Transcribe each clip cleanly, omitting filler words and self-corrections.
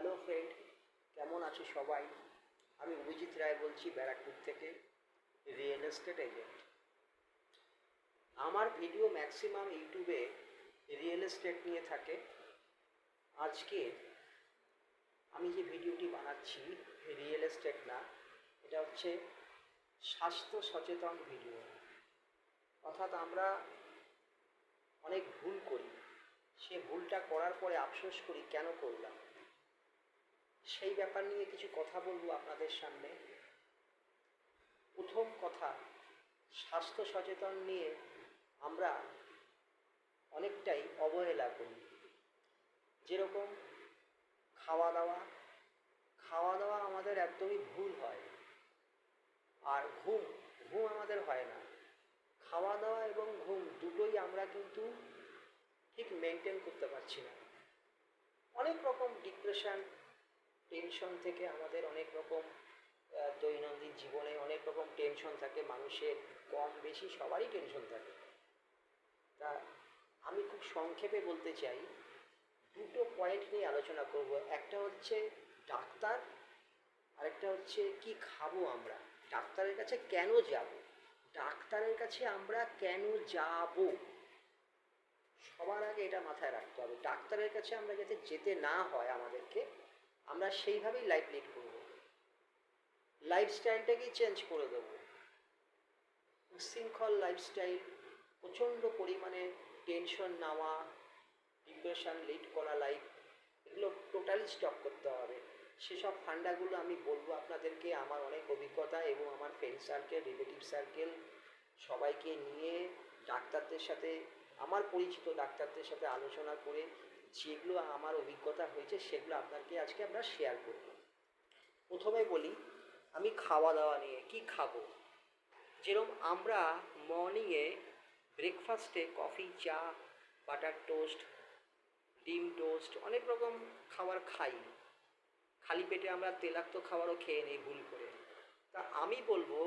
Hello friend, কেমন আছো সবাই? আমি অভিজিৎ রায় বলছি ব্যারাকপুর থেকে, রিয়েল এস্টেট এজেন্ট। আমার ভিডিও ম্যাক্সিমাম ইউটিউবে রিয়েল এস্টেট নিয়ে থাকে। আজকে আমি যে ভিডিওটি বানাচ্ছি রিয়েল এস্টেট না, এটা হচ্ছে স্বাস্থ্য সচেতন ভিডিও। অর্থাৎ আমরা অনেক ভুল করি, সে ভুলটা করার পরে আফসোস করি কেন করলাম। সেই ব্যাপার নিয়ে কিছু কথা বলবো আপনাদের সামনে। প্রথম কথা, স্বাস্থ্য সচেতন নিয়ে আমরা অনেকটাই অবহেলা করি। যেরকম খাওয়া দাওয়া খাওয়া দাওয়া আমাদের একদমই ভুল হয়। আর ঘুম ঘুম আমাদের হয় না। খাওয়া দাওয়া এবং ঘুম দুটোই আমরা কিন্তু ঠিক মেনটেন করতে পারছি না। অনেক রকম ডিপ্রেশন, টেনশন থেকে আমাদের অনেক রকম দৈনন্দিন জীবনে অনেক রকম টেনশন থাকে মানুষের, কম বেশি সবারই টেনশন থাকে। তা আমি খুব সংক্ষেপে বলতে চাই, দুটো পয়েন্ট নিয়ে আলোচনা করব। একটা হচ্ছে ডাক্তার, আরেকটা হচ্ছে কি খাবো আমরা। ডাক্তারের কাছে কেন যাব, ডাক্তারের কাছে আমরা কেন যাব, সবার আগে এটা মাথায় রাখতে হবে। ডাক্তারের কাছে আমরা যাতে যেতে না হয় আমাদেরকে, আমরা সেইভাবেই লাইফ লিড করব, লাইফস্টাইলটাকেই চেঞ্জ করে দেবো। উচ্ছৃঙ্খল লাইফস্টাইল, প্রচণ্ড পরিমাণে টেনশন নেওয়া, ডিপ্রেশন লিড করা লাইফ, এগুলো টোটালি স্টপ করতে হবে। সেসব ফান্ডাগুলো আমি বলবো আপনাদেরকে। আমার অনেক অভিজ্ঞতা এবং আমার ফ্রেন্ড সার্কেল, রিলেটিভ সার্কেল সবাইকে নিয়ে ডাক্তারদের সাথে, আমার পরিচিত ডাক্তারদের সাথে আলোচনা করে যেগুলো আমার অভিজ্ঞতা হয়েছে সেগুলো আপনাকে আজকে আমরা শেয়ার করব। প্রথমে বলি আমি খাওয়া দাওয়া নিয়ে, কি খাবো। যেরকম আমরা মর্নিংয়ে ব্রেকফাস্টে কফি, চা, বাটার টোস্ট, ডিম টোস্ট, অনেক রকম খাবার খাই। খালি পেটে আমরা তেলাক্ত খাবারও খেয়ে নিই ভুল করে। তা আমি বলবো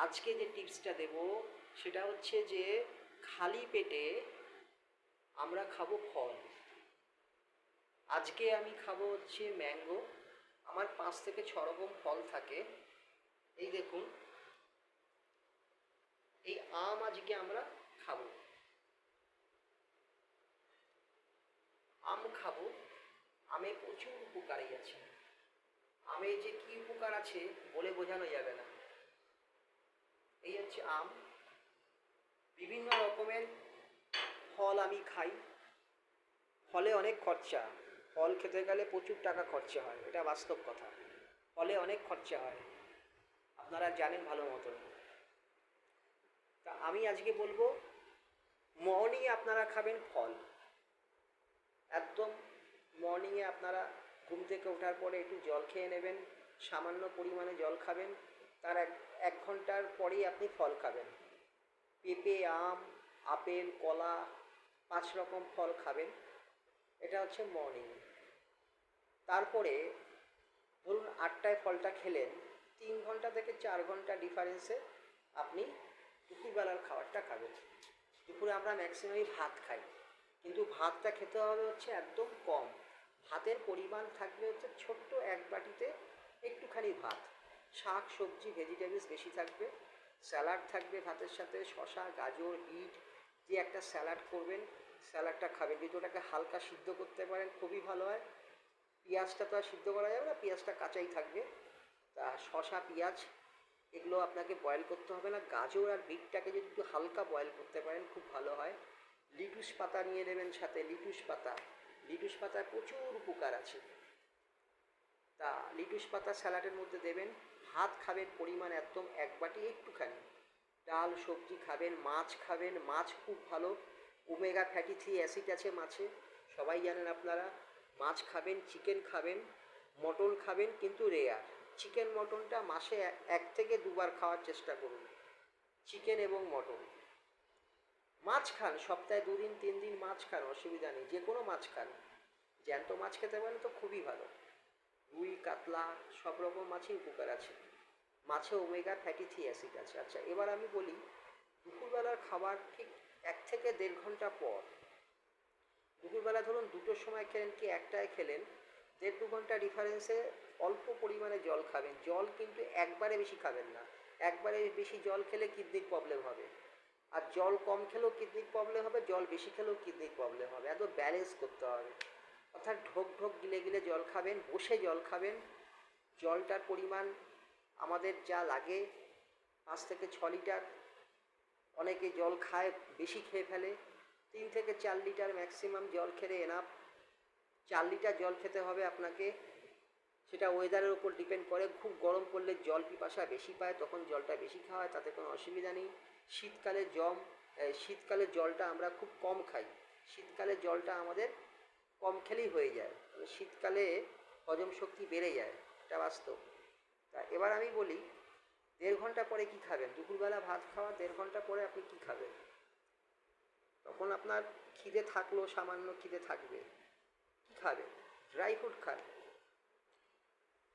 আজকে যে টিপসটা দেব সেটা হচ্ছে যে খালি পেটে আমরা খাবো ফল। আজকে আমি খাবো হচ্ছে ম্যাঙ্গো। আমার 5 থেকে 6 রকম ফল থাকে। এই দেখুন, এই আম আজকে আমরা খাবো। আম খাবো, আমে প্রচুর উপকারী আছে। আমে যে কি উপকার আছে বলে বোঝানো যাবে না। এই হচ্ছে আম। বিভিন্ন রকমের ফল আমি খাই। ফলে অনেক খরচা, ফল খেতে গেলে প্রচুর টাকা খরচা হয়, এটা বাস্তব কথা। ফলে অনেক খরচা হয়, আপনারা জানেন ভালো মতন। তা আমি আজকে বলবো মর্নিংয়ে আপনারা খাবেন ফল। একদম মর্নিংয়ে আপনারা ঘুম থেকে ওঠার পরে একটু জল খেয়ে নেবেন, সামান্য পরিমাণে জল খাবেন। তার এক ঘন্টার পরেই আপনি ফল খাবেন। পেঁপে, আম, আপেল, কলা, 5 রকম ফল খাবেন। এটা হচ্ছে মর্নিং। তারপরে ধরুন 8টায় ফলটা খেলেন, 3 ঘন্টা থেকে 4 ঘন্টা ডিফারেন্সে আপনি দুপুরবেলার খাবারটা খাবেন। দুপুরে আমরা ম্যাক্সিমামই ভাত খাই, কিন্তু ভাতটা খেতে হবে হচ্ছে একদম কম। ভাতের পরিমাণ থাকবে হচ্ছে ছোট্ট এক বাটিতে একটুখানি ভাত। শাক সবজি ভেজিটেবলস বেশি থাকবে, স্যালাড থাকবে ভাতের সাথে, শসা, গাজর, বিট দিয়ে একটা স্যালাড করবেন। স্যালাডটা খাবেন, যদি ওটাকে হালকা সিদ্ধ করতে পারেন খুবই ভালো হয়। পেঁয়াজটা তো আর সিদ্ধ করা যাবে না, পেঁয়াজটা কাঁচাই থাকবে। তা শসা, পেঁয়াজ এগুলো আপনাকে বয়েল করতে হবে না। গাজর আর বিটটাকে যদি একটু হালকা বয়েল করতে পারেন খুব ভালো হয়। লিটুস পাতা নিয়ে নেবেন সাথে, লিটুস পাতা। লিটুস পাতায় প্রচুর উপকার আছে। তা লিটুস পাতা স্যালাডের মধ্যে দেবেন। ভাত খাবেন পরিমাণ একদম 1 বাটি একটুখানি। ডাল সবজি খাবেন, মাছ খাবেন, মাছ খুব ভালো, ওমেগা ফ্যাটি 3 অ্যাসিড আছে মাছে, সবাই জানেন আপনারা। মাছ খাবেন, চিকেন খাবেন, মটন খাবেন, কিন্তু রেয়ার। চিকেন মটনটা মাসে 1 থেকে 2 বার খাওয়ার চেষ্টা করুন, চিকেন এবং মটন। মাছ খান, সপ্তাহে 2 দিন 3 দিন মাছ খান, অসুবিধা নেই, যে কোনো মাছ খান। জ্যান্ত মাছ খেতে পারেন তো খুবই ভালো। রুই, কাতলা সব রকম মাছই উপকার আছে, মাছে ওমেগা ফ্যাটি 3 অ্যাসিড আছে। আচ্ছা, এবার আমি বলি দুপুরবেলার খাবার ঠিক 1 থেকে 1.5 ঘন্টা পর। দুপুরবেলা ধরুন 2টোর সময় খেলেন কি 1টায় খেলেন, 1.5-2 ঘন্টা ডিফারেন্সে অল্প পরিমাণে জল খাবেন। জল কিন্তু একবারে বেশি খাবেন না। একবারে বেশি জল খেলে কিডনির প্রবলেম হবে, আর জল কম খেলেও কিডনির প্রবলেম হবে, জল বেশি খেলেও কিডনির প্রবলেম হবে। এত ব্যালেন্স করতে হবে। অর্থাৎ ঢোক ঢোক গিলে গিলে জল খাবেন, বসে জল খাবেন। জলটার পরিমাণ আমাদের যা লাগে 5 থেকে 6 লিটার। অনেকে জল খায়, বেশি খেয়ে ফেলে। 3 থেকে 4 লিটার ম্যাক্সিমাম জল খেলে এনাফ। 4 লিটার জল খেতে হবে আপনাকে। সেটা ওয়েদারের উপর ডিপেন্ড করে। খুব গরম পড়লে জল পিপাসা বেশি পায়, তখন জলটা বেশি খাওয়া হয়, তাতে কোনো অসুবিধা নেই। শীতকালে জলটা আমরা খুব কম খাই। শীতকালে জলটা আমাদের কম খেলেই হয়ে যায়। শীতকালে হজম শক্তি বেড়ে যায়, এটা বাস্তব। তা এবার আমি বলি 1.5 ঘন্টা পরে কি খাবেন। দুপুরবেলা ভাত খাওয়া 1.5 ঘন্টা পরে আপনি কি খাবেন? তখন আপনার খিদে থাকলো, সামান্য খিদে থাকবে। কি খাবেন? ড্রাই ফ্রুট খান।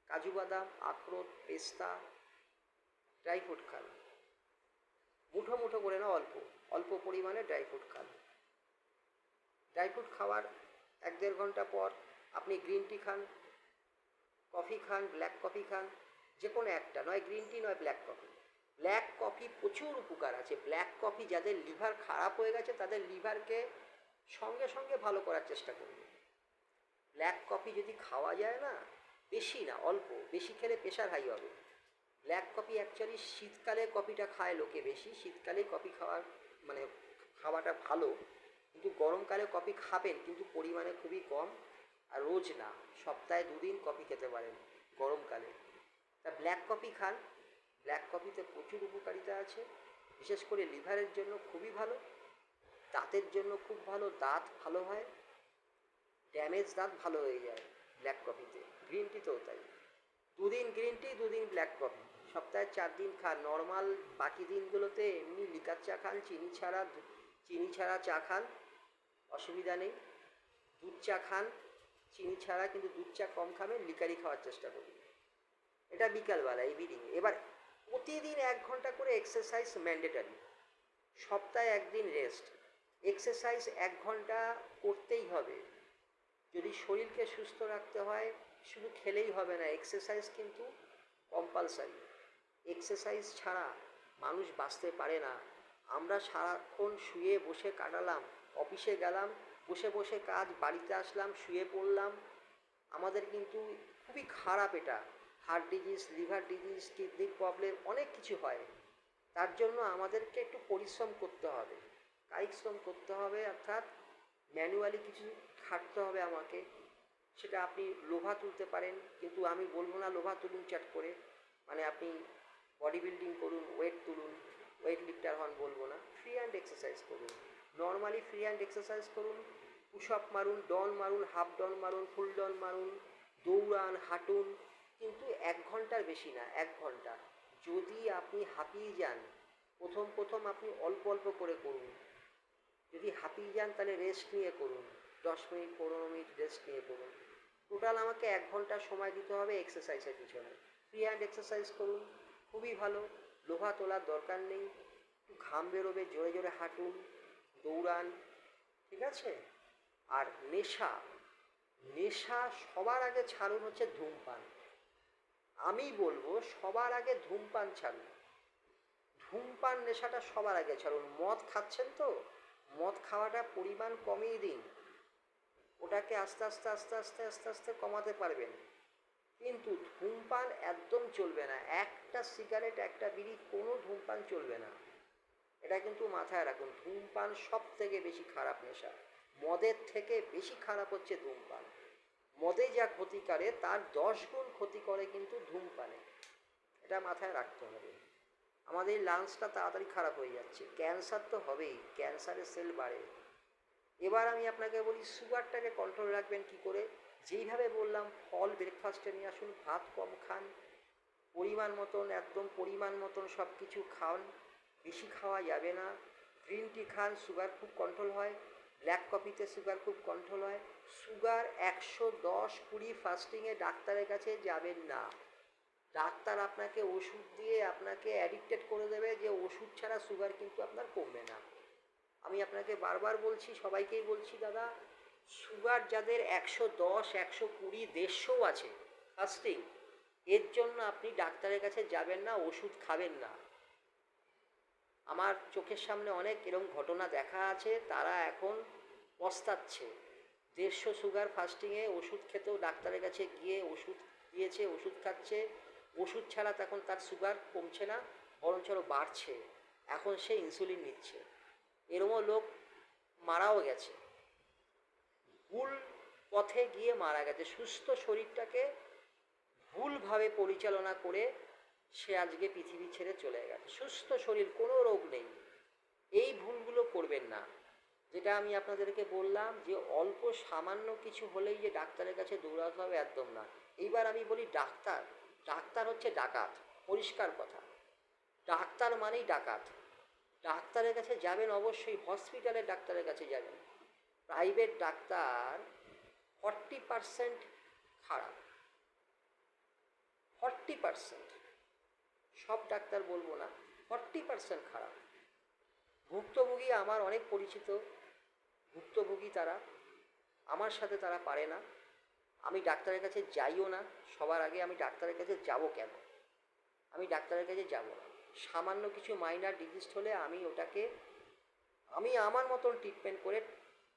কাজু বাদাম, আখরোট, পেস্তা, ড্রাই ফ্রুট খান। মুঠো মুঠো করে না, অল্প অল্প পরিমাণে ড্রাই ফ্রুট খান। ড্রাই ফ্রুট খাওয়ার 1-1.5 ঘন্টা পর আপনি গ্রিন টি খান, কফি খান, ব্ল্যাক কফি খান। যে কোনো একটা, নয় গ্রিন টি নয় ব্ল্যাক কফি। ব্ল্যাক কফি প্রচুর উপকার আছে। ব্ল্যাক কফি যাদের লিভার খারাপ হয়ে গেছে তাদের লিভারকে সঙ্গে সঙ্গে ভালো করার চেষ্টা করবে। ব্ল্যাক কফি যদি খাওয়া যায় না, বেশি না অল্প, বেশি খেলে প্রেশার হাই হবে। ব্ল্যাক কফি অ্যাকচুয়ালি শীতকালে কফিটা খায় লোকে বেশি। শীতকালেই কফি খাওয়াটা ভালো। কিন্তু গরমকালে কফি খাবেন, কিন্তু পরিমাণে খুবই কম, আর রোজ না। সপ্তাহে 2 দিন কফি খেতে পারেন গরমকালে। তা ব্ল্যাক কফি খান। ব্ল্যাক কফিতে প্রচুর উপকারিতা আছে। বিশেষ করে লিভারের জন্য খুবই ভালো, দাঁতের জন্য খুব ভালো, দাঁত ভালো হয়, ড্যামেজ দাঁত ভালো হয়ে যায় ব্ল্যাক কফিতে। গ্রিন টিতেও তাই। 2 দিন গ্রিন টি, 2 দিন ব্ল্যাক কফি, সপ্তাহে 4 দিন খান। নর্মাল বাকি দিনগুলোতে এমনি লিকার চা খান, চিনি ছাড়া চা খান, অসুবিধা নেই। দুধ চা খান চিনি ছাড়া, কিন্তু দুধ চা কম খাবেন, লিকারই খাওয়ার চেষ্টা করুন। এটা বিকালবেলা ইভিনিং। এবার প্রতিদিন 1 ঘন্টা করে এক্সারসাইজ ম্যান্ডেটারি। সপ্তাহে 1 দিন রেস্ট। এক্সারসাইজ 1 ঘন্টা করতেই হবে। যদি শরীরকে সুস্থ রাখতে হয়, শুধু খেলেই হবে না, এক্সারসাইজ কিন্তু কম্পালসারি। এক্সারসাইজ ছাড়া মানুষ বাঁচতে পারে না। আমরা সারাক্ষণ শুয়ে বসে কাটালাম, অফিসে গেলাম, বসে বসে কাজ, বাড়িতে আসলাম, শুয়ে পড়লাম। আমাদের কিন্তু খুবই খারাপ এটা। হার্ট ডিজিজ, লিভার ডিজিজ, কিডনির প্রবলেম, অনেক কিছু হয়। তার জন্য আমাদেরকে একটু পরিশ্রম করতে হবে, কায়িক শ্রম করতে হবে, অর্থাৎ ম্যানুয়ালি কিছু খাটতে হবে আমাকে। সেটা আপনি লোহা তুলতে পারেন, কিন্তু আমি বলবো না লোহা তুলুন চ্যাট করে। মানে আপনি বডি বিল্ডিং করুন, ওয়েট তুলুন, ওয়েট লিফটার হন, বলবো না। ফ্রি হ্যান্ড এক্সারসাইজ করুন, নর্মালি ফ্রি হ্যান্ড এক্সারসাইজ করুন। পুশ আপ মারুন, ডন মারুন, হাফ ডন মারুন, ফুল ডন মারুন, দৌড়ান, হাঁটুন, কিন্তু 1 ঘন্টার বেশি না, 1 ঘন্টা। যদি আপনি হাঁপিয়ে যান, প্রথম আপনি অল্প অল্প করে করুন। যদি হাঁপিয়ে যান তাহলে রেস্ট নিয়ে করুন, 10 মিনিট 15 মিনিট রেস্ট নিয়ে করুন। টোটাল আমাকে 1 ঘন্টা সময় দিতে হবে এক্সারসাইজের পিছনে। ফ্রি হ্যান্ড এক্সারসাইজ করুন, খুবই ভালো। লোহা তোলার দরকার নেই, একটু ঘাম বেরোবে, জোরে জোরে হাঁটুন, দৌড়ান, ঠিক আছে? আর নেশা সবার আগে ছাড়ুন হচ্ছে ধূমপান। আমি বলবো সবার আগে ধূমপান ছাড়ুন। ধূমপান নেশাটা সবার আগে ছাড়ুন। মদ খাচ্ছেন তো, মদ খাওয়াটা পরিমাণ কমিয়ে দিন। ওটাকে আস্তে আস্তে আস্তে আস্তে আস্তে আস্তে কমাতে পারবেন, কিন্তু ধূমপান একদম চলবে না। একটা সিগারেট, একটা বিড়ি, কোনো ধূমপান চলবে না। এটা কিন্তু মাথায় রাখুন। ধূমপান সব থেকে বেশি খারাপ নেশা। মদের থেকে বেশি খারাপ হচ্ছে ধূমপান। মদে যা ক্ষতি করে তার 10 গুণ ক্ষতি করে কিন্তু ধূমপানে। এটা মাথায় রাখতে হবে। আমাদের লাংসটা তাড়াতাড়ি খারাপ হয়ে যাচ্ছে, ক্যান্সার তো হবেই, ক্যান্সারের সেল বাড়ে। এবার আমি আপনাকে বলি সুগারটাকে কন্ট্রোল রাখবেন কি করে। যেইভাবে বললাম, ফল ব্রেকফাস্টে নিয়ে আসুন, ভাত কম খান, পরিমাণ মতন, একদম পরিমাণ মতন সব কিছু খান, বেশি খাওয়া যাবে না। গ্রিন টি খান, সুগার খুব কন্ট্রোল হয়। ব্ল্যাক কফিতে সুগার খুব কন্ট্রোল হয়। সুগার 110-20 ফাস্টিংয়ে ডাক্তারের কাছে যাবেন না। ডাক্তার আপনাকে ওষুধ দিয়ে আপনাকে অ্যাডিক্টেড করে দেবে, যে ওষুধ ছাড়া সুগার কিন্তু আপনার কমবে না। আমি আপনাকে বারবার বলছি, সবাইকেই বলছি, দাদা সুগার যাদের 110, 120, 150 আছে ফাস্টিং, এর জন্য আপনি ডাক্তারের কাছে যাবেন না, ওষুধ খাবেন না। আমার চোখের সামনে অনেক এরকম ঘটনা দেখা আছে, তারা এখন পস্তাচ্ছে। 150 সুগার ফাস্টিংয়ে ওষুধ খেতেও ডাক্তারের কাছে গিয়ে ওষুধ দিয়েছে, ওষুধ খাচ্ছে, ওষুধ ছাড়া তখন তার সুগার কমছে না, বরঞ্চ আরও বাড়ছে। এখন সে ইনসুলিন নিচ্ছে। এরমও লোক মারাও গেছে, ভুল পথে গিয়ে মারা গেছে। সুস্থ শরীরটাকে ভুলভাবে পরিচালনা করে সে আজকে পৃথিবী ছেড়ে চলে গেছে। সুস্থ শরীর, কোনো রোগ নেই। এই ভুলগুলো করবেন না। যেটা আমি আপনাদেরকে বললাম যে অল্প সামান্য কিছু হলেই যে ডাক্তারের কাছে দৌড়াতে হবে, একদম না। এইবার আমি বলি ডাক্তার, ডাক্তার হচ্ছে ডাকাত, পরিষ্কার কথা। ডাক্তার মানেই ডাকাত। ডাক্তারের কাছে যাবেন অবশ্যই, হসপিটালের ডাক্তারের কাছে যাবেন। প্রাইভেট ডাক্তার 40% খারাপ, 40%। সব ডাক্তার বলবো না, 40% খারাপ। ভুক্তভোগী আমার অনেক পরিচিত, ভুক্তভোগী তারা, আমার সাথে তারা পারে না। আমি ডাক্তারের কাছে যাইও না। সবার আগে আমি ডাক্তারের কাছে যাব কেন? আমি ডাক্তারের কাছে যাব না। সামান্য কিছু মাইনার ডিজিজ হলে আমি আমার মতন ট্রিটমেন্ট করে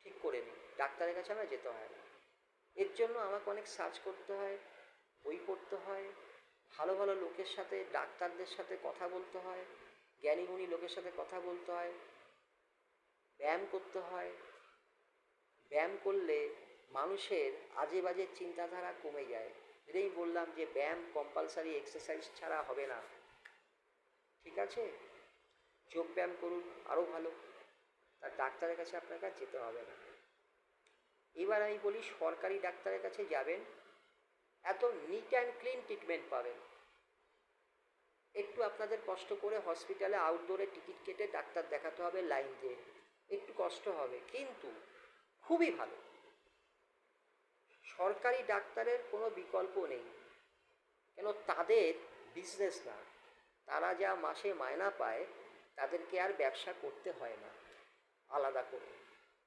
ঠিক করে নিই। ডাক্তারের কাছে আমার যেতে হয় না। এর জন্য আমাকে অনেক সার্চ করতে হয়, বই পড়তে হয়, ভালো ভালো লোকের সাথে, ডাক্তারদের সাথে কথা বলতে হয়, জ্ঞানীগুণী লোকের সাথে কথা বলতে হয়, ব্যায়াম করতে হয়। ব্যায়াম করলে মানুষের আজে বাজে চিন্তাধারা কমে যায়। এটাই বললাম যে ব্যায়াম কম্পালসারি, এক্সারসাইজ ছাড়া হবে না। ঠিক আছে, যোগ ব্যায়াম করুন, আরও ভালো। তার ডাক্তারের কাছে আপনার কাছে যেতে হবে না। এবার আমি বলি সরকারি ডাক্তারের কাছে যাবেন, এত নিট অ্যান্ড ক্লিন ট্রিটমেন্ট পাবেন। একটু আপনাদের কষ্ট করে হসপিটালে আউটডোরে টিকিট কেটে ডাক্তার দেখাতে হবে লাইন দিয়ে, একটু কষ্ট হবে, কিন্তু খুবই ভালো। সরকারি ডাক্তারের কোনো বিকল্প নেই, কেন তাদের বিজনেস না। তারা যা মাসে মায়না পায়, তাদেরকে আর ব্যবসা করতে হয় না আলাদা করে।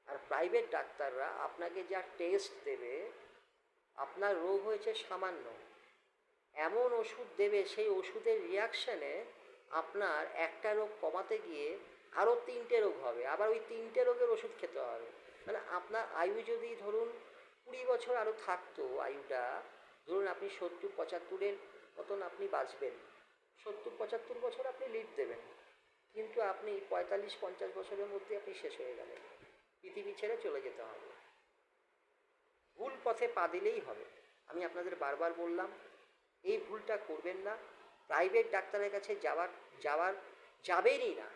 আর প্রাইভেট ডাক্তাররা আপনাকে যা টেস্ট দেবে, আপনার রোগ হয়েছে সামান্য, এমন ওষুধ দেবে, সেই ওষুধের রিয়াকশানে আপনার একটা রোগ কমাতে গিয়ে আরও 3টে রোগ হবে, আবার ওই 3টে রোগের ওষুধ খেতে হবে। মানে আপনার আয়ু যদি ধরুন 20 বছর আরও থাকতো, আয়ুটা ধরুন আপনি 70-75-এর মতন আপনি বাঁচবেন, 70-75 বছর আপনি লিড দেবেন, কিন্তু আপনি 45-50 বছরের মধ্যে আপনি শেষ হয়ে গেলেন, পৃথিবী ছেড়ে চলে যেতে হবে। ভুল পথে পা দিলেই হবে। আমি আপনাদের বারবার বললাম, এই ভুলটা করবেন না। প্রাইভেট ডাক্তারের কাছে যাবেনই না,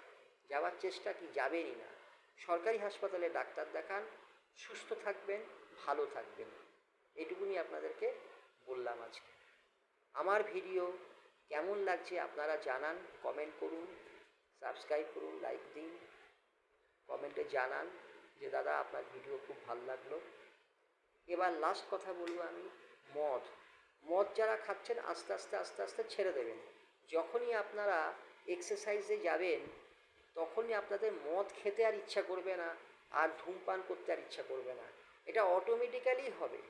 যাওয়ার চেষ্টা কি, যাবেনই না। সরকারি হাসপাতালে ডাক্তার দেখান, সুস্থ থাকবেন, ভালো থাকবেন। এটুকুনি আপনাদেরকে বললাম আজকে। আমার ভিডিও কেমন লাগছে আপনারা জানান, কমেন্ট করুন, সাবস্ক্রাইব করুন, লাইক দিন, কমেন্টে জানান যে দাদা আপনার ভিডিও খুব ভালো লাগলো। এবার লাস্ট কথা বলবো আমি, মদ যারা খাচ্ছেন আস্তে আস্তে ছেড়ে দেবেন। যখনই আপনারা এক্সারসাইজে যাবেন, তখনই আপনাদের মদ খেতে আর ইচ্ছা করবে না, আর ধূমপান করতে আর ইচ্ছা করবে না। এটা অটোমেটিক্যালি হবে।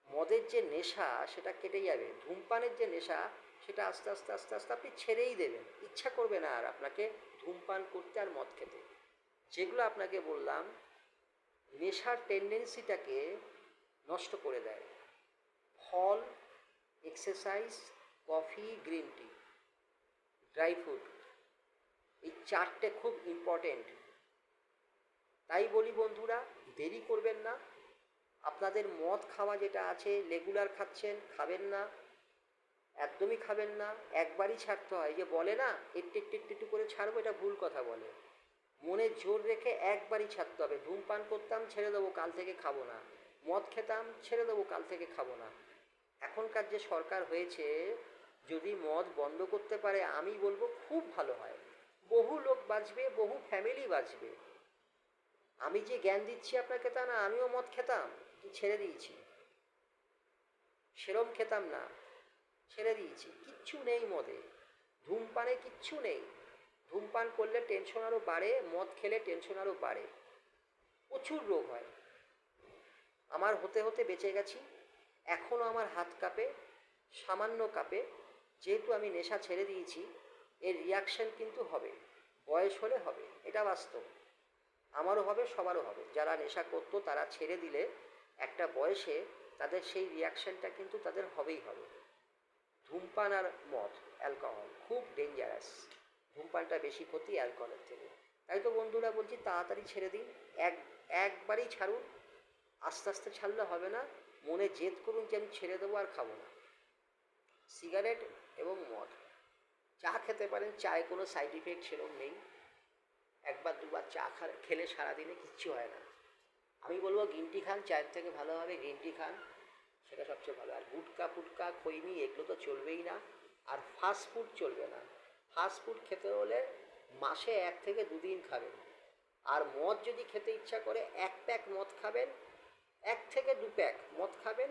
মদের যে নেশা সেটা কেটে যাবে, ধূমপানের যে নেশা সেটা আস্তে আস্তে আপনি ছেড়েই দেবেন। ইচ্ছা করবে না আর আপনাকে ধূমপান করতে আর মদ খেতে। যেগুলো আপনাকে বললাম নেশার টেন্ডেন্সিটাকে নষ্ট করে দেয়। ফল, exercise, coffee, green tea, dry fruit, এই 4টে খুব ইম্পর্টেন্ট। তাই বলি বন্ধুরা, দেরি করবেন না। আপনাদের মদ খাওয়া যেটা আছে, রেগুলার খাচ্ছেন, খাবেন না, একদমই খাবেন না। একবারই ছাড়তে হয়, যে বলে না একটু করে ছাড়বো, এটা ভুল কথা বলে। মনে জোর রেখে একবারই ছাড়তে হবে। ধূমপান করতাম, ছেড়ে দেবো, কাল থেকে খাবো না। মদ খেতাম, ছেড়ে দেবো, কাল থেকে খাবো না। এখনকার যে সরকার হয়েছে, যদি মদ বন্ধ করতে পারে, আমি বলবো খুব ভালো হয়। বহু লোক বাঁচবে, বহু ফ্যামিলি বাঁচবে। আমি যে জ্ঞান দিচ্ছি আপনাকে তা না, আমিও মদ খেতাম, ছেড়ে দিয়েছি। সেরম খেতাম না, ছেড়ে দিয়েছি। কিচ্ছু নেই মদে, ধূমপানে কিচ্ছু নেই। ধূমপান করলে টেনশন আরও বাড়ে, মদ খেলে টেনশন আরও বাড়ে, প্রচুর রোগ হয়। আমার হতে হতে বেঁচে গেছি, এখনও আমার হাত কাঁপে, সামান্য কাঁপে। যেহেতু আমি নেশা ছেড়ে দিয়েছি, এর রিয়াকশান কিন্তু হবে, বয়স হলে হবে, এটা বাস্তব। আমারও হবে, সবারও হবে। যারা নেশা করতো তারা ছেড়ে দিলে একটা বয়সে তাদের সেই রিয়াকশানটা কিন্তু তাদের হবেই হবে। ধূমপান আর মদ, অ্যালকোহল খুব ডেঞ্জারাস। ধূমপানটা বেশি ক্ষতি অ্যালকোহলের থেকে। তাই তো বন্ধুরা বলছি তাড়াতাড়ি ছেড়ে দিন। একবারেই ছাড়ুন, আস্তে আস্তে ছাড়লে হবে না। মনে জেদ করুন যে আমি ছেড়ে দেবো আর খাবো না। সিগারেট এবং মদ, চা খেতে পারেন, চায়ে কোনো সাইড ইফেক্ট সেরকম নেই। একবার দুবার চা খেলে সারাদিনে কিচ্ছু হয় না। আমি বলবো গ্রিন টি খান, চায়ের থেকে ভালো হবে গ্রিন টি খান, সেটা সবচেয়ে ভালো। আর গুটকা ফুটকা খৈনি এগুলো তো চলবেই না। আর ফাস্ট ফুড চলবে না। ফাস্ট ফুড খেতে হলে মাসে 1 থেকে 2 দিন খাবেন। আর মদ যদি খেতে ইচ্ছা করে 1 প্যাক মদ খাবেন, 1 থেকে 2 প্যাক মদ খাবেন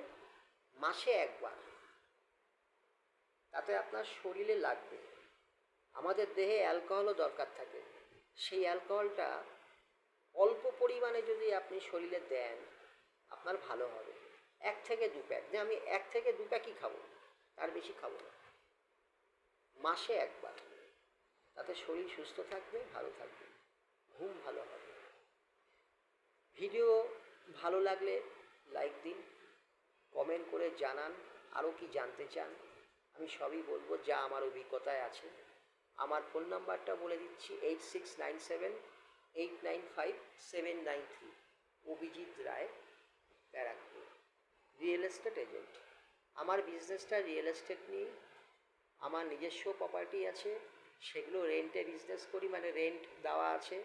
মাসে একবার, তাতে আপনার শরীরে লাগবে। আমাদের দেহে অ্যালকোহলও দরকার থাকে, সেই অ্যালকোহলটা অল্প পরিমাণে যদি আপনি শরীরে দেন আপনার ভালো হবে। 1 থেকে 2 প্যাক, যে আমি 1 থেকে 2 প্যাকই খাবো, তার বেশি খাবো না, মাসে একবার। তাতে শরীর সুস্থ থাকবে, ভালো থাকবে, ঘুম ভালো হবে। ভিডিও ভালো লাগলে লাইক দিন, কমেন্ট করে জানান আরও কি জানতে চান। আমি সবই বলবো যা আমার অভিজ্ঞতায় আছে। আমার ফোন নাম্বারটা বলে দিচ্ছি 8697895793। অভিজিৎ রায়, ব্যারাকপুর, রিয়েল এস্টেট এজেন্ট। আমার বিজনেসটা রিয়েল এস্টেট নিয়ে। আমার নিজস্ব প্রপার্টি আছে, সেগুলো রেন্টে বিজনেস করি, মানে রেন্ট দেওয়া আছে।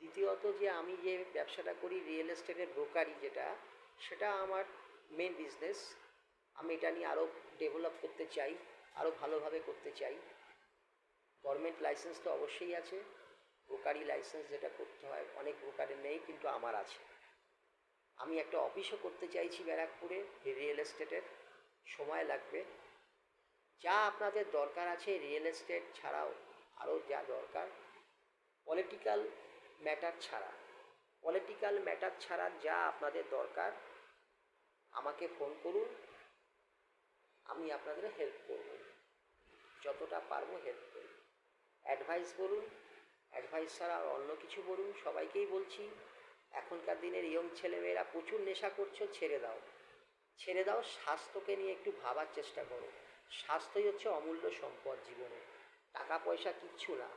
দ্বিতীয়ত যে আমি যে ব্যবসাটা করি রিয়েল এস্টেটের ব্রোকারি, যেটা সেটা আমার মেন বিজনেস। আমি এটা নিয়ে আরও ডেভেলপ করতে চাই, আরও ভালোভাবে করতে চাই। গভর্নমেন্ট লাইসেন্স তো অবশ্যই আছে, ব্রোকারি লাইসেন্স যেটা করতে হয়, অনেক ব্রোকারের নেই, কিন্তু আমার আছে। আমি একটা অফিসও করতে চাইছি ব্যারাকপুরে রিয়েল এস্টেটের, সময় লাগবে। যা আপনাদের দরকার আছে রিয়েল এস্টেট ছাড়াও, আরও যা দরকার, পলিটিক্যাল ম্যাটার ছাড়া যা আপনাদের দরকার আমাকে ফোন করুন, আমি আপনাদের হেল্প করব, যতটা পারবো হেল্প করব। অ্যাডভাইস বলুন, অ্যাডভাইস ছাড়া আর অন্য কিছু বলুন, সবাইকেই বলছি এখনকার দিনের ইয়ং ছেলেমেয়েরা প্রচুর নেশা করছো, ছেড়ে দাও, ছেড়ে দাও। স্বাস্থ্যকে নিয়ে একটু ভাবার চেষ্টা করো। স্বাস্থ্যই হচ্ছে অমূল্য সম্পদ জীবনে, টাকা পয়সা কিচ্ছু না।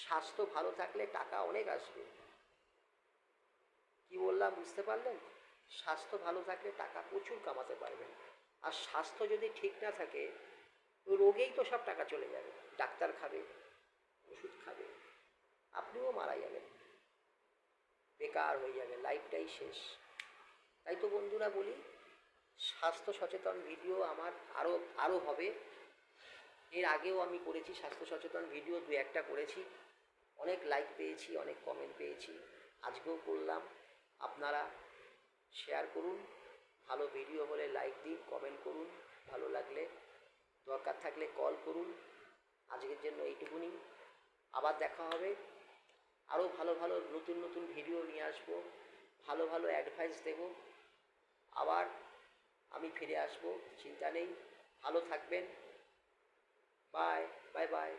স্বাস্থ্য ভালো থাকলে টাকা অনেক আসবে। কি বললাম বুঝতে পারলেন? স্বাস্থ্য ভালো থাকলে টাকা প্রচুর কামাতে পারবেন। আর স্বাস্থ্য যদি ঠিক না থাকে, ওই রোগেই তো সব টাকা চলে যাবে। ডাক্তার খাবে, ওষুধ খাবে, আপনিও মারা যাবেন, বেকার হয়ে যাবে, লাইফটাই শেষ। তাই তো বন্ধুরা বলি, স্বাস্থ্য সচেতন ভিডিও আমার আরও হবে। এর আগেও আমি করেছি স্বাস্থ্য সচেতন ভিডিও, 2-1টা করেছি, অনেক লাইক পেয়েছি, অনেক কমেন্ট পেয়েছি, আজকেও করলাম। আপনারা শেয়ার করুন, ভালো ভিডিও হলে লাইক দিন, কমেন্ট করুন, ভালো লাগলে, দরকার থাকলে কল করুন। আজকের জন্য এইটুকুনি, আবার দেখা হবে। আরও ভালো ভালো নতুন নতুন ভিডিও নিয়ে আসবো, ভালো ভালো অ্যাডভাইস দেব, আবার আমি ফিরে আসবো, চিন্তা নেই। ভালো থাকবেন, বাই বাই বাই।